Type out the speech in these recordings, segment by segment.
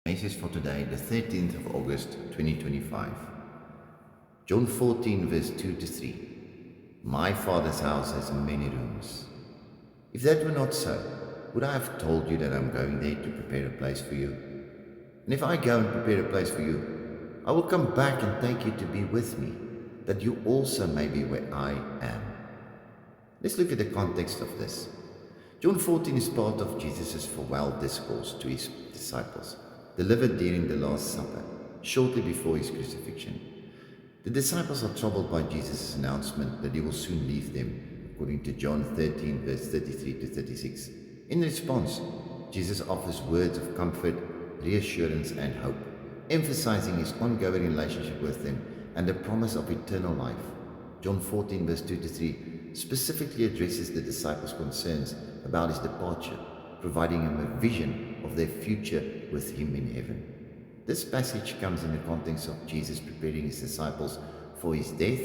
Message for today, the 13th of August 2025. John 14, verse 2 to 3. My Father's house has many rooms. If that were not so, would I have told you that I'm going there to prepare a place for you? And if I go and prepare a place for you, I will come back and take you to be with me, that you also may be where I am. Let's look at the context of this. John 14 is part of Jesus' farewell discourse to his disciples, delivered during the Last Supper, shortly before his crucifixion. The disciples are troubled by Jesus' announcement that he will soon leave them, according to John 13, verse 33 to 36. In response, Jesus offers words of comfort, reassurance, and hope, emphasizing his ongoing relationship with them and the promise of eternal life. John 14, verse 2 to 3 specifically addresses the disciples' concerns about his departure, providing him a vision of their future with him in heaven. This passage comes in the context of Jesus preparing his disciples for his death,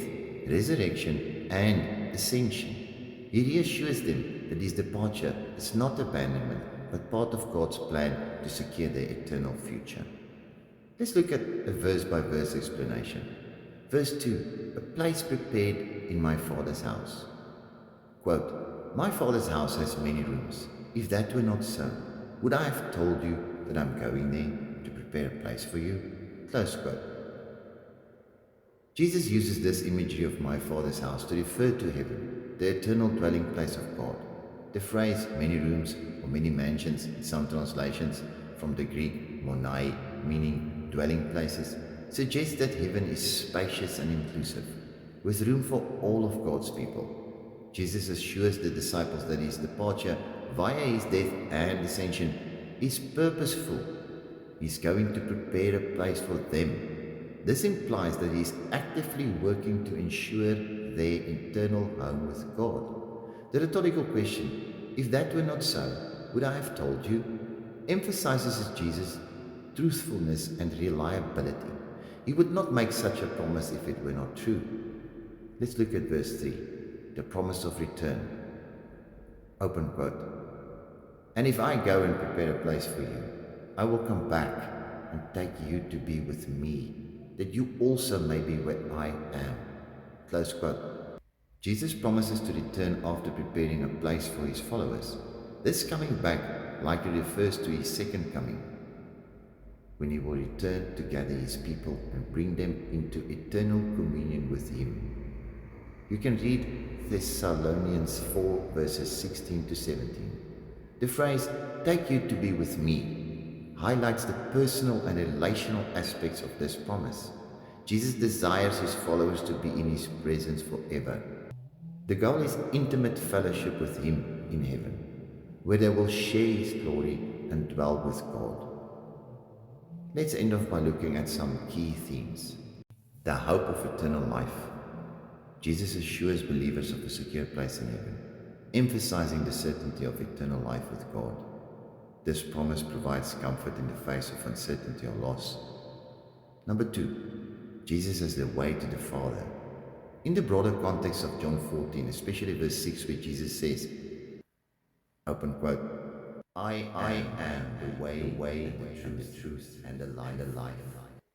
resurrection, and ascension. He reassures them that his departure is not abandonment, but part of God's plan to secure their eternal future. Let's look at a verse-by-verse explanation. Verse 2, a place prepared in my Father's house. Quote, my Father's house has many rooms. If that were not so, would I have told you that I'm going there to prepare a place for you? Close quote. Jesus uses this imagery of my Father's house to refer to heaven, the eternal dwelling place of God. The phrase many rooms or many mansions in some translations from the Greek monai, meaning dwelling places, suggests that heaven is spacious and inclusive, with room for all of God's people. Jesus assures the disciples that his departure via his death and ascension is purposeful. He's going to prepare a place for them. This implies that he is actively working to ensure their eternal home with God. The rhetorical question, if that were not so, would I have told you, emphasizes Jesus' truthfulness and reliability. He would not make such a promise if it were not true. Let's look at verse 3, the promise of return. Open quote. And if I go and prepare a place for you, I will come back and take you to be with me, that you also may be where I am. Close quote. Jesus promises to return after preparing a place for his followers. This coming back likely refers to his second coming, when he will return to gather his people and bring them into eternal communion with him. You can read Thessalonians 4 verses 16 to 17. The phrase, take you to be with me, highlights the personal and relational aspects of this promise. Jesus desires his followers to be in his presence forever. The goal is intimate fellowship with him in heaven, where they will share his glory and dwell with God. Let's end off by looking at some key themes. The hope of eternal life. Jesus assures believers of a secure place in heaven, emphasizing the certainty of eternal life with God. This promise provides comfort in the face of uncertainty or loss. Number 2, Jesus as the way to the Father. In the broader context of John 14, especially verse 6, where Jesus says, open quote, I am the way, the truth, and the life.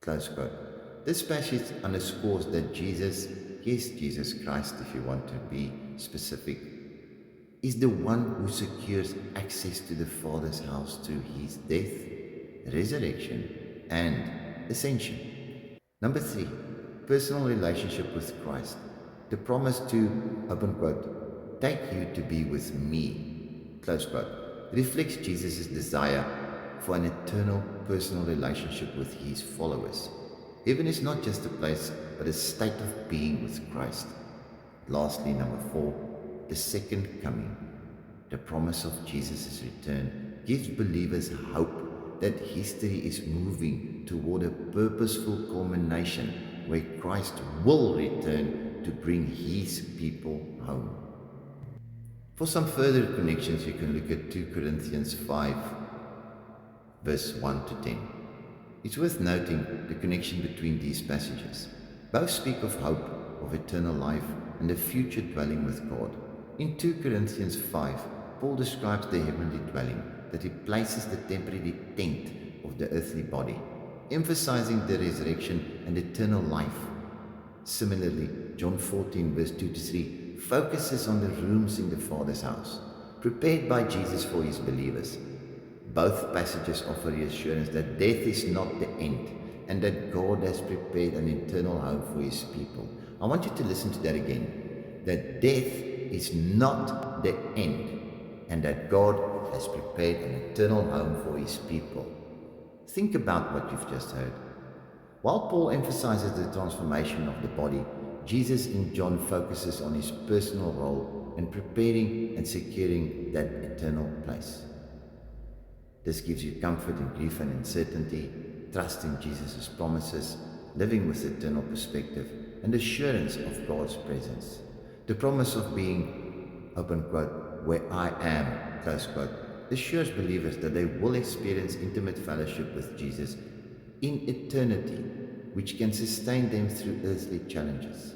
Close quote. This passage underscores that Jesus Christ, if you want to be specific, is the one who secures access to the Father's house through his death, resurrection, and ascension. Number 3, personal relationship with Christ. The promise to, open quote, take you to be with me, close quote, reflects Jesus' desire for an eternal personal relationship with his followers. Heaven is not just a place, but a state of being with Christ. Lastly, number 4, the second coming. The promise of Jesus' return gives believers hope that history is moving toward a purposeful culmination where Christ will return to bring his people home. For some further connections, you can look at 2 Corinthians 5, verse 1 to 10. It's worth noting the connection between these passages. Both speak of hope, of eternal life, and a future dwelling with God. In 2 Corinthians 5, Paul describes the heavenly dwelling that replaces the temporary tent of the earthly body, emphasizing the resurrection and eternal life. Similarly, John 14, verse 2 to 3, focuses on the rooms in the Father's house, prepared by Jesus for his believers. Both passages offer reassurance that death is not the end and that God has prepared an eternal home for his people. I want you to listen to that again. That death is not the end and that God has prepared an eternal home for his people. Think about what you've just heard. While Paul emphasizes the transformation of the body, Jesus in John focuses on his personal role in preparing and securing that eternal place. This gives you comfort in grief and uncertainty, trust in Jesus' promises, living with eternal perspective, and assurance of God's presence. The promise of being, open quote, where I am, close quote, assures believers that they will experience intimate fellowship with Jesus in eternity, which can sustain them through earthly challenges.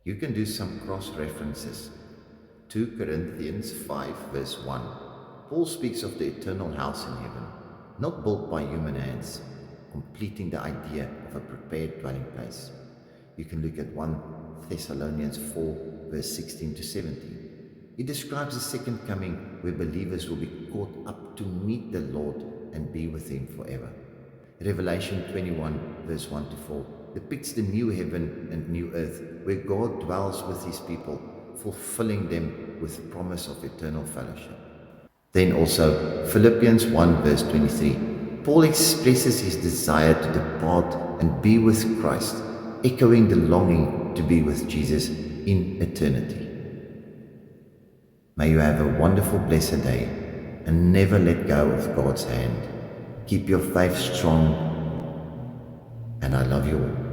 You can do some cross-references. 2 Corinthians 5 verse 1. Paul speaks of the eternal house in heaven, not built by human hands, completing the idea of a prepared dwelling place. You can look at 1 Thessalonians 4 verse 16 to 17. It describes the second coming where believers will be caught up to meet the Lord and be with him forever. Revelation 21 verse 1 to 4 depicts the new heaven and new earth where God dwells with his people, fulfilling them with the promise of eternal fellowship. Then also Philippians 1 verse 23. Paul expresses his desire to depart and be with Christ, echoing the longing to be with Jesus in eternity. May you have a wonderful, blessed day and never let go of God's hand. Keep your faith strong, and I love you all.